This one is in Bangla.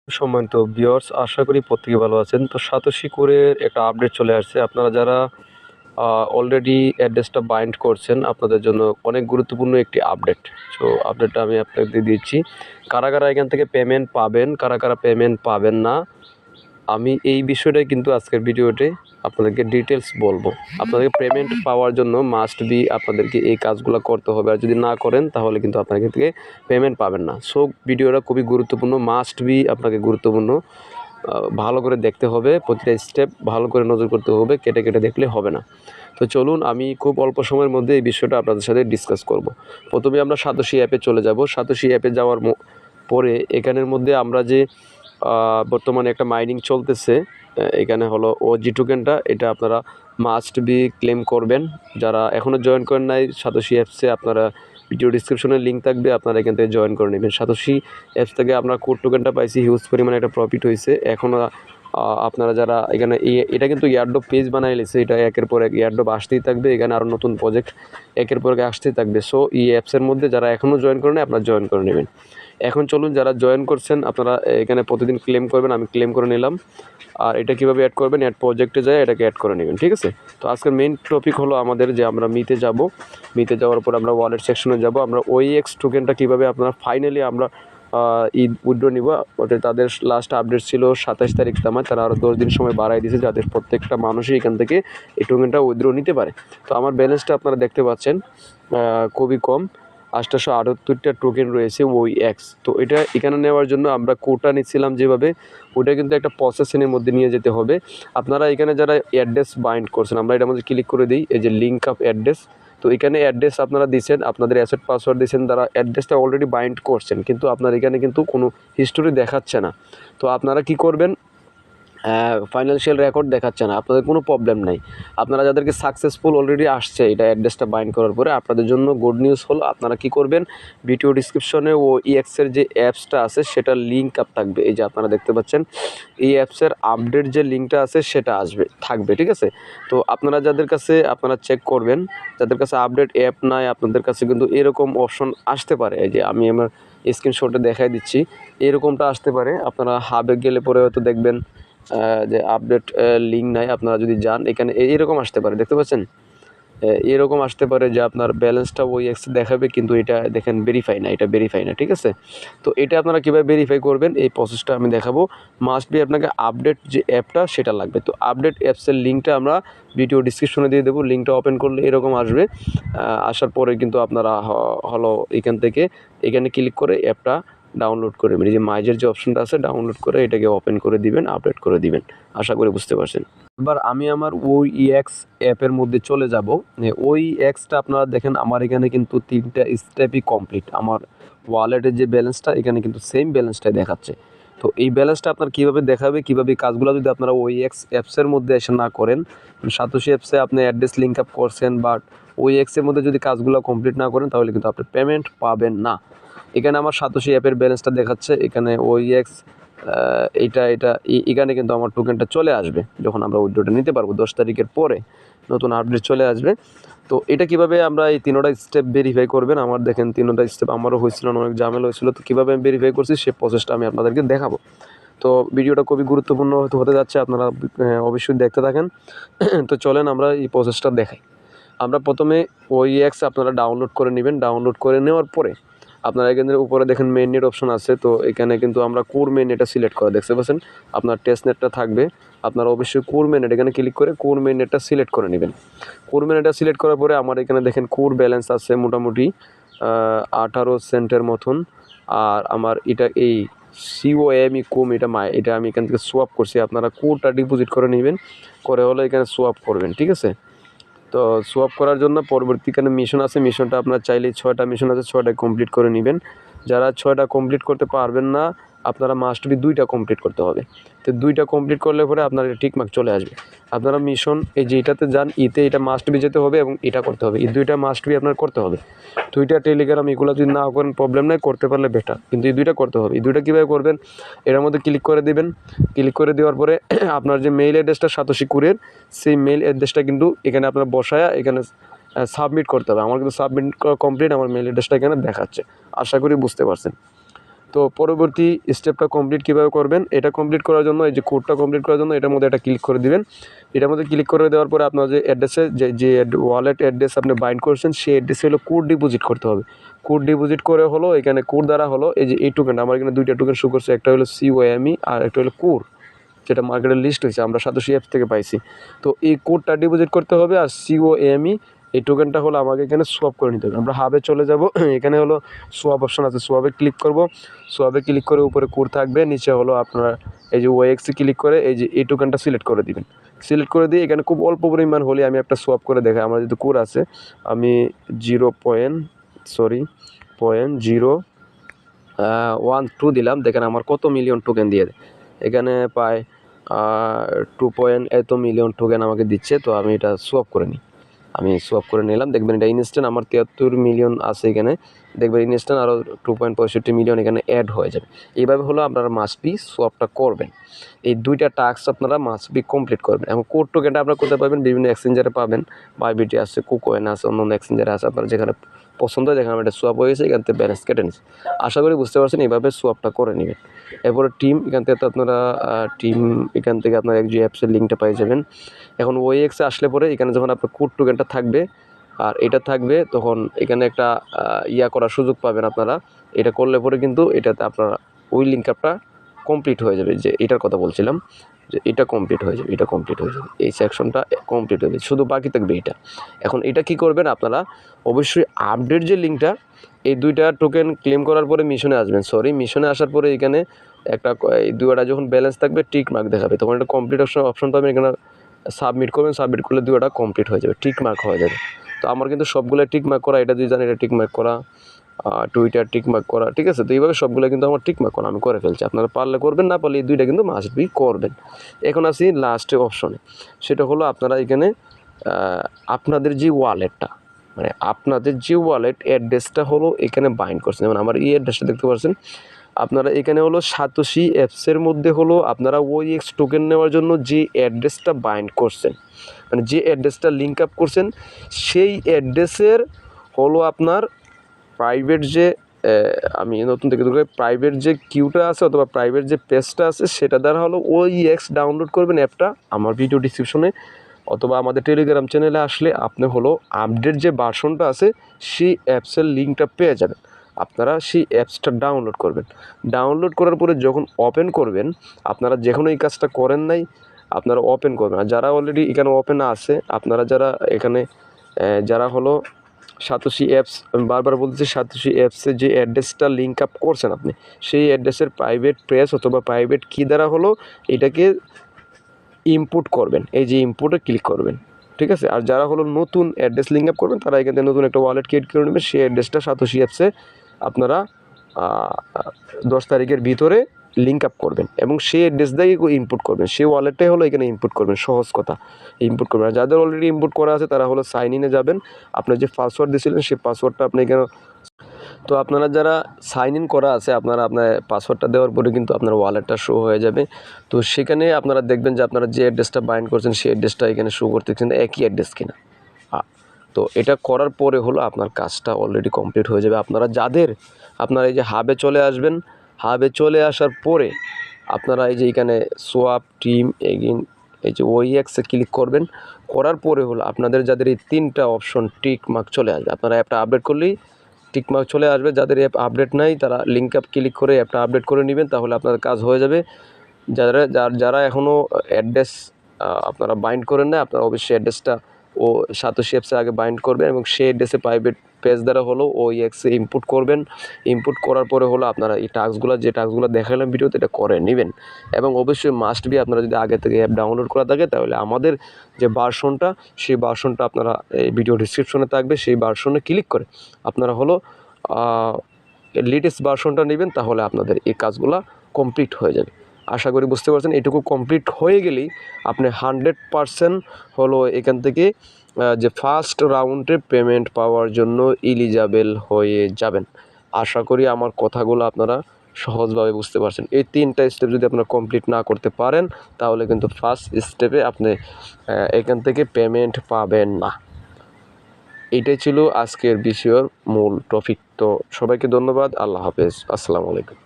সম্মানিত ভিউয়ার্স, আশা করি প্রত্যেকে ভালো আছেন। তো সাতোশি কোরের একটা আপডেট চলে আসছে। আপনারা যারা অলরেডি অ্যাড্রেসটা বাইন্ড করছেন, আপনাদের জন্য অনেক গুরুত্বপূর্ণ একটি আপডেট। সো আপডেটটা আমি আপনাদের দিচ্ছি। কারা কারা এখান থেকে পেমেন্ট পাবেন, কারা কারা পেমেন্ট পাবেন না, আমি এই বিষয়টাই কিন্তু আজকের ভিডিওতে আপনাদেরকে ডিটেলস বলবো। আপনাদেরকে পেমেন্ট পাওয়ার জন্য মাস্ট বি আপনাদেরকে এই কাজগুলো করতে হবে, আর যদি না করেন তাহলে কিন্তু আপনার এখান থেকে পেমেন্ট পাবেন না। সো ভিডিওটা খুবই গুরুত্বপূর্ণ, মাস্ট বি আপনাকে গুরুত্বপূর্ণ, ভালো করে দেখতে হবে, প্রতিটা স্টেপ ভালো করে নজর করতে হবে, কেটে কেটে দেখলে হবে না। তো চলুন আমি খুব অল্প সময়ের মধ্যে এই বিষয়টা আপনাদের সাথে ডিসকাস করব। প্রথমে আমরা সাতোশি অ্যাপে চলে যাব। সাতোশি অ্যাপে যাওয়ার পরে এখানের মধ্যে আমরা যে বর্তমানে একটা মাইনিং চলতেছে, এখানে হলো ওজি টোকেনটা, এটা আপনারা মাস্ট বি ক্লেম করবেন। যারা এখনও জয়েন করেন নাই সাতোশি অ্যাপসে, আপনারা ভিডিও ডিসক্রিপশনে লিঙ্ক থাকবে, আপনারা এখান থেকে জয়েন করে নেবেন। সাতোশি অ্যাপস থেকে আপনার কোড টোকেনটা পাইছি, হিউজ পরিমাণে একটা প্রফিট হয়েছে। এখনও আপনারা যারা এখানে এটা কিন্তু ইয়ারড্রপ পেজ বানাই লেছে, এটা একের পর এক ইয়ারড্রপ আসতেই থাকবে। এখানে আরও নতুন প্রজেক্ট একের পর এক আসতেই থাকবে। সো এই অ্যাপসের মধ্যে যারা এখনও জয়েন করেন আপনারা জয়েন করে নেবেন। এখন চলুন, যারা জয়েন করছেন আপনারা এখানে প্রতিদিন ক্লেম করবেন। আমি ক্লেম করে নিলাম। আর এটা কীভাবে অ্যাড করবেন, অ্যাড প্রজেক্টে যায় এটাকে অ্যাড করে নেবেন, ঠিক আছে। তো আজকের মেইন টপিক হলো আমাদের যে আমরা মিতে যাব। মিতে যাওয়ার পর আমরা ওয়ালেট সেকশনে যাব। আমরা ওইএক্স টোকেনটা কীভাবে আপনারা ফাইনালি আমরা উইথড্র নিব, ওটা তাদের লাস্ট আপডেট ছিল 27 তারিখ সময়, তারা আরও 10 দিন সময় বাড়াই দিয়েছে যাদের প্রত্যেকটা মানুষই এখান থেকে এই টোকেনটা উইথড্র নিতে পারে। তো আমার ব্যালেন্সটা আপনারা দেখতে পাচ্ছেন খুবই কম, 878টা টোকেন রয়েছে ওই এক্স। তো এটা এখানে নেওয়ার জন্য আমরা কোটা নিচ্ছিলাম যেভাবে, ওটা কিন্তু একটা প্রসেসিংয়ের মধ্যে নিয়ে যেতে হবে। আপনারা এখানে যারা অ্যাড্রেস বাইন্ড করছেন, আমরা এটার মধ্যে ক্লিক করে দিই, এই যে লিঙ্ক অফ অ্যাড্রেস। তো এখানে অ্যাড্রেস আপনারা দিচ্ছেন, আপনাদের অ্যাসেট পাসওয়ার্ড দিচ্ছেন, তারা অ্যাড্রেসটা অলরেডি বাইন্ড করছেন, কিন্তু আপনার এখানে কিন্তু কোনো হিস্টোরি দেখাচ্ছে না। তো আপনারা কি করবেন, ফাইন্যান্সিয়াল রেকর্ড দেখাচ্ছে না, আপনাদের কোনো প্রবলেম নাই। আপনারা যাদেরকে সাকসেসফুল অলরেডি আসছে এটা অ্যাড্রেসটা বাইন্ড করার পরে, আপনাদের জন্য গুড নিউজ হলো, আপনারা কি করবেন, ভিডিও ডিসক্রিপশনে ও ইএক্সের যে অ্যাপসটা আছে সেটার লিঙ্ক আপ থাকবে। এই যে আপনারা দেখতে পাচ্ছেন এই অ্যাপসের আপডেট যে লিঙ্কটা আছে সেটা থাকবে, ঠিক আছে। তো আপনারা যাদের কাছে আপনারা চেক করবেন, যাদের কাছে আপডেট অ্যাপ নাই, আপনাদের কাছে কিন্তু এরকম অপশন আসতে পারে। এই যে আমি আমার স্ক্রিনশটে দেখাই দিচ্ছি, এরকমটা আসতে পারে। আপনারা হাবে গেলে পরে হয়তো দেখবেন যে আপডেট লিঙ্ক নাই। আপনারা যদি যান এখানে এরকম আসতে পারে, দেখতে পাচ্ছেন এরকম আসতে পারে যে আপনার ব্যালেন্সটা ওই এক্স দেখাবে, কিন্তু এটা দেখেন ভেরিফাই না, এটা ভেরিফাই না, ঠিক আছে। তো এটা আপনারা কীভাবে ভেরিফাই করবেন এই প্রসেসটা আমি দেখাবো। মাস্ট বি আপনাকে আপডেট যে অ্যাপটা সেটা লাগবে। তো আপডেট অ্যাপসের লিঙ্কটা আমরা ভিডিও ডিসক্রিপশনে দিয়ে দেবো। লিঙ্কটা ওপেন করলে এরকম আসবে। আসার পরে কিন্তু আপনারা হলো এখান থেকে এখানে ক্লিক করে অ্যাপটা ডাউনলোড করে নেবেন। এই যে মাইজের যে অপশনটা আছে ডাউনলোড করে এটাকে ওপেন করে দিবেন, আপডেট করে দিবেন। আশা করি বুঝতে পারছেন। এবার আমি আমার ওই ইএক্স অ্যাপের মধ্যে চলে যাব। ওই এক্সটা আপনারা দেখেন আমার এখানে কিন্তু 3টা স্টেপই কমপ্লিট। আমার ওয়ালেটের যে ব্যালেন্সটা এখানে কিন্তু সেম ব্যালেন্সটাই দেখাচ্ছে। তো এই ব্যালেন্সটা আপনার কীভাবে দেখাবে, কীভাবে কাজগুলো যদি আপনারা ওই এক্স অ্যাপসের মধ্যে এসে না করেন, সাতোশি অ্যাপসে আপনি অ্যাড্রেস লিঙ্ক আপ করছেন, বাট ওই এক্সের মধ্যে যদি কাজগুলো কমপ্লিট না করেন তাহলে কিন্তু আপনি পেমেন্ট পাবেন না। এখানে আমার সাতোশি অ্যাপের ব্যালেন্সটা দেখাচ্ছে, এখানে ওই এক্স এখানে কিন্তু আমার টোকেনটা চলে আসবে যখন আমরা উইথড্রটা নিতে পারবো 10 তারিখের পরে নতুন আপডেট চলে আসবে। তো এটা কিভাবে আমরা এই 3টা স্টেপ ভেরিফাই করবেন, আমার দেখেন 3টা স্টেপ আমারও হয়েছিল, অনেক ঝামেলা হয়েছিল। তো কীভাবে আমি ভেরিফাই করছি সেই প্রসেসটা আমি আপনাদেরকে দেখাবো। তো ভিডিওটা খুবই গুরুত্বপূর্ণ হতে যাচ্ছে, আপনারা অবশ্যই দেখতে থাকেন। তো চলেন আমরা এই প্রসেসটা দেখাই। আমরা প্রথমে ওইএক্স আপনারা ডাউনলোড করে নেবেন। ডাউনলোড করে নেওয়ার পরে আপনারা এখানে উপরে দেখেন মেইন নেট অপশন আছে। তো এখানে কিন্তু আমরা কোর মেইন নেটটা সিলেক্ট করা দেখতে পাচ্ছেন, আপনার টেস্ট নেটটা থাকবে। আপনারা অবশ্যই কোর মেইন নেট এখানে ক্লিক করে কোর মেইন নেটটা সিলেক্ট করে নেবেন। কোর মেইন নেটটা সিলেক্ট করার পরে আমার এখানে দেখেন কোর ব্যালেন্স আছে মোটামুটি 18 সেন্টের মতন। আর আমার এটা এই সিওএমই কম, এটা আমি এখান থেকে সোয়াপ করছি। আপনারা কোরটা ডিপোজিট করে নেবেন, করে হলে এখানে সোয়াপ করবেন, ঠিক আছে। তো সোয়াপ করার জন্য পরবর্তীকালে মিশন আছে, মিশনটা আপনার চাইলে 6টা মিশন আছে, 6টা কমপ্লিট করে নেবেন। যারা 6টা কমপ্লিট করতে পারবেন না, আপনারা মাস্ট বি 2টা কমপ্লিট করতে হবে। তো 2টা কমপ্লিট করলে পরে আপনার টিকমার্ক চলে আসবে। আপনারা মিশন এই যে এটাতে যান, এটা মাস্ট বি যেতে হবে এবং এটা করতে হবে, এই 2টা মাস্ট বি আপনার করতে হবে। 2টা টেলিগ্রাম এগুলো যদি না করেন প্রবলেম নাই, করতে পারলে বেটার, কিন্তু এই 2টা করতে হবে। এই 2টা কীভাবে করবেন, এটার মধ্যে ক্লিক করে দেবেন। ক্লিক করে দেওয়ার পরে আপনার যে মেইল অ্যাড্রেসটা সাতোশি কোরের, সেই মেইল অ্যাড্রেসটা কিন্তু এখানে আপনার বসায়া এখানে সাবমিট করতে হবে। আমার কিন্তু সাবমিট করা কমপ্লিট, আমার মেইল অ্যাড্রেসটা এখানে দেখাচ্ছে। আশা করি বুঝতে পারছেন। তো পরবর্তী স্টেপটা কমপ্লিট কীভাবে করবেন, এটা কমপ্লিট করার জন্য এই যে কোডটা কমপ্লিট করার জন্য এটার মধ্যে একটা ক্লিক করে দিবেন। এটার মধ্যে ক্লিক করে দেওয়ার পরে আপনার যে অ্যাড্রেসে যে ওয়ালেট অ্যাড্রেস আপনি বাইন্ড করছেন সেই অ্যাড্রেসে হলো কোড ডিপোজিট করতে হবে। কোড ডিপোজিট করে হলো এখানে কোড দ্বারা হলো এই যে এই টোকেন, আমার এখানে দুইটা টোকেন শো করছে, একটা হলো COME আর একটা হলো কোর, যেটা মার্কেটের লিস্ট হয়েছে, আমরা সাতোশি অ্যাপস থেকে পাইছি। তো এই কোডটা ডিপোজিট করতে হবে, আর COME এই টোকেনটা হলো আমাকে এখানে সোয়াপ করে নিতে হবে। আমরা হাবে চলে যাব, এখানে হলো সোয়াপ অপশন আছে, সোয়াপে ক্লিক করব। সোয়াপে ক্লিক করে উপরে কোড থাকবে, নিচে হলো আপনার এই যে OX ক্লিক করে এই যে এই টোকেনটা সিলেক্ট করে দিবেন। সিলেক্ট করে দিয়ে এখানে খুব অল্প পরিমাণ হলে আমি একটা সোয়াপ করে দেখাই। আমার যেহেতু কোড আছে, আমি 0.012 দিলাম, দেখেন আমার কত মিলিয়ন টোকেন দিয়ে দেয়। এখানে প্রায় 2 এত মিলিয়ন টোকেন আমাকে দিচ্ছে। তো আমি এটা সোয়াপ করে নিই, আমি সোয়াপ করে নিলাম। দেখবেন এটা ইনস্ট্যান্ট আমার 73 মিলিয়ন আছে এখানে, দেখবেন ইনস্ট্যান্ট আরও 2.65 মিলিয়ন এখানে অ্যাড হয়ে যাবে। এইভাবে হলো আপনারা মাস্ট বি সোয়াপটা করবেন। এই দুইটা টাস্ক আপনারা মাস্ট বি কমপ্লিট করবেন। এবং কোড টোকেনটা আপনারা কোথায় পাবেন, বিভিন্ন এক্সচেঞ্জারে পাবেন, বাইবিটি আছে, কুকয়েন আছে, অন্য অন্য এক্সচেঞ্জারে আছে, আপনারা যেখানে পছন্দ হয়, যেখানে এটা সোয়াপ হয়েছে এখান থেকে ব্যালেন্স কেটে নিচ্ছে। আশা করি বুঝতে পারছেন, এইভাবে সোয়াপটা করে নেবেন। এরপরে টিম, এখান থেকে আপনারা এখান থেকে আপনার একজি অ্যাপসের লিঙ্কটা পেয়ে যাবেন। এখন OX-এ আসলে পরে এখানে যখন আপনার কোড টোকেনটা থাকবে আর এটা থাকবে, তখন এখানে একটা করার সুযোগ পাবেন আপনারা। এটা করলে পরে কিন্তু এটাতে আপনারা ওই লিঙ্ক আপটা কমপ্লিট হয়ে যাবে, যে এটার কথা বলছিলাম, যে এটা কমপ্লিট হয়ে যাবে, এটা কমপ্লিট হয়ে যাবে, এই সেকশনটা কমপ্লিট হয়ে যাবে, শুধু বাকি থাকবে এটা। এখন এটা কি করবেন আপনারা, অবশ্যই আপডেট যে লিঙ্কটা, এই দুইটা টোকেন ক্লেম করার পরে মিশনে আসবেন। মিশনে আসার পরে এখানে একটা এই দুইটা যখন ব্যালেন্স থাকবে টিক মার্ক দেখাবে, তখন একটা কমপ্লিট অপশন পাবেন। এখানে সাবমিট করবেন, সাবমিট করলে দুইটা কমপ্লিট হয়ে যাবে, টিক মার্ক হয়ে যাবে। তো আমার কিন্তু সবগুলো টিক মার্ক করা, এটা যদি জানি এটা টিক মার্ক করা, টুইটার টিক মার্ক করা, ঠিক আছে। তো এইভাবে সবগুলো কিন্তু আমার টিক মার্ক করা আমি করে ফেলছি। আপনারা পারলে করবেন, না পারলে এই দুইটা কিন্তু মাস্ট বি করবেন। এখন আসি লাস্টে অপশনে, সেটা হলো আপনারা এখানে আপনাদের যে ওয়ালেটটা, মানে আপনাদের যে ওয়ালেট অ্যাড্রেসটা হলো এখানে বাইন্ড করছেন, যেমন আমার এই অ্যাড্রেসটা দেখতে পাচ্ছেন। আপনারা এখানে হলো সাতোশি অ্যাপসের মধ্যে হলো আপনারা OX টোকেন নেওয়ার জন্য যে অ্যাড্রেসটা বাইন্ড করছেন, মানে যে অ্যাড্রেসটা লিঙ্ক আপ করছেন, সেই অ্যাড্রেসের হলো আপনার প্রাইভেট যে আমি নতুন থেকে প্রাইভেট যে কিউটা আছে অথবা প্রাইভেট যে পেজটা আছে, সেটা দ্বারা হলো OX ডাউনলোড করবেন অ্যাপটা। আমার ভিডিও ডিসক্রিপশনে অথবা আমাদের টেলিগ্রাম চ্যানেলে আসলে আপনি হলো আপডেট যে ভার্সনটা আছে সেই অ্যাপসের লিঙ্কটা পেয়ে যাবেন। আপনারা সেই অ্যাপসটা ডাউনলোড করবেন। ডাউনলোড করার পরে যখন ওপেন করবেন, আপনারা যখন এই কাজটা করেন নাই, আপনারা ওপেন করবেন। আর যারা অলরেডি এখানে ওপেন আছে, আপনারা যারা এখানে যারা হলো সাতোশি অ্যাপস, আমি বারবার বলতেছি, সাতোশি অ্যাপসে যে অ্যাড্রেসটা লিঙ্ক আপ করছেন আপনি, সেই অ্যাড্রেসের প্রাইভেট প্রেস অথবা প্রাইভেট কি দ্বারা হলো এটাকে ইনপুট করবেন। এই যে ইনপুটে ক্লিক করবেন, ঠিক আছে। আর যারা হলো নতুন অ্যাড্রেস লিঙ্ক আপ করবেন, তারা এখান থেকে নতুন একটা ওয়ালেট ক্রিয়েট করে নেবেন। সেই অ্যাড্রেসটা সাতোশি অ্যাপসে আপনারা 10 তারিখের ভিতরে লিঙ্ক আপ করবেন এবং সেই অ্যাড্রেস দিয়ে ইনপুট করবেন। সেই ওয়ালেটটাই হলো এখানে ইনপুট করবেন, সহজ কথা, ইনপুট করবেন। আর যাদের অলরেডি ইনপুট করা আছে তারা হলো সাইন ইনে যাবেন, আপনার যে পাসওয়ার্ড দিয়েছিলেন সেই পাসওয়ার্ডটা আপনি এখানে, তো আপনারা যারা সাইন ইন করা আছে, আপনার পাসওয়ার্ডটা দেওয়ার পরে কিন্তু আপনার ওয়ালেটটা শো হয়ে যাবে। তো সেখানে আপনারা দেখবেন যে আপনারা যে অ্যাড্রেসটা বাইন্ড করছেন সেই অ্যাড্রেসটা এখানে শো করতেছেন, একই অ্যাড্রেস কিনা। তো এটা করার পরে হলো আপনার কাজটা অলরেডি কমপ্লিট হয়ে যাবে। আপনারা এই যে হাবে চলে আসবেন, হাবে চলে আসার পরে আপনারা এই যে এখানে সোয়াপ টিম এগিন এই যে OX-এ ক্লিক করবেন। করার পরে হলো আপনাদের যাদের এই 3টা অপশন টিক মার্ক চলে আসবে, আপনারা অ্যাপটা আপডেট করলেই টিক মার্ক চলে আসবে। যাদের অ্যাপ আপডেট নাই তারা লিঙ্ক আপ ক্লিক করে অ্যাপটা আপডেট করে নেবেন, তাহলে আপনাদের কাজ হয়ে যাবে। যারা এখনও অ্যাড্রেস আপনারা বাইন্ড করেন না, আপনারা অবশ্যই অ্যাড্রেসটা সাতোশি অ্যাপসে আগে বাইন্ড করবেন এবং সেই অ্যাড্রেসে প্রাইভেট পেজ দ্বারা হলো OX-এ ইনপুট করবেন। ইনপুট করার পরে হলো আপনারা এই যে টাস্কগুলো দেখালাম ভিডিওতে, এটা করে নেবেন। এবং অবশ্যই মাস্ট বি আপনারা যদি আগে থেকে অ্যাপ ডাউনলোড করা থাকে, তাহলে আমাদের যে ভার্সনটা, সেই ভার্সনটা আপনারা এই ভিডিও ডিসক্রিপশনে থাকবে, সেই ভার্সনে ক্লিক করে আপনারা হলো লেটেস্ট ভার্সনটা নেবেন, তাহলে আপনাদের এই কাজগুলো কমপ্লিট হয়ে যাবে। আশা করি বুঝতে পারছেন। এটুকু কমপ্লিট হয়ে গেলেই আপনি 100% হলো এখান থেকে যে ফার্স্ট রাউন্ডে পেমেন্ট পাওয়ার জন্য এলিজিবল হয়ে যাবেন। আশা করি আমার কথাগুলো আপনারা সহজভাবে বুঝতে পারছেন। এই 3টা স্টেপ যদি আপনারা কমপ্লিট না করতে পারেন, তাহলে কিন্তু ফার্স্ট স্টেপে আপনি এখান থেকে পেমেন্ট পাবেন না। এটাই ছিল আজকের বিষয়ের মূল টপিক। তো সবাইকে ধন্যবাদ। আল্লাহ হাফেজ। আসসালামু আলাইকুম।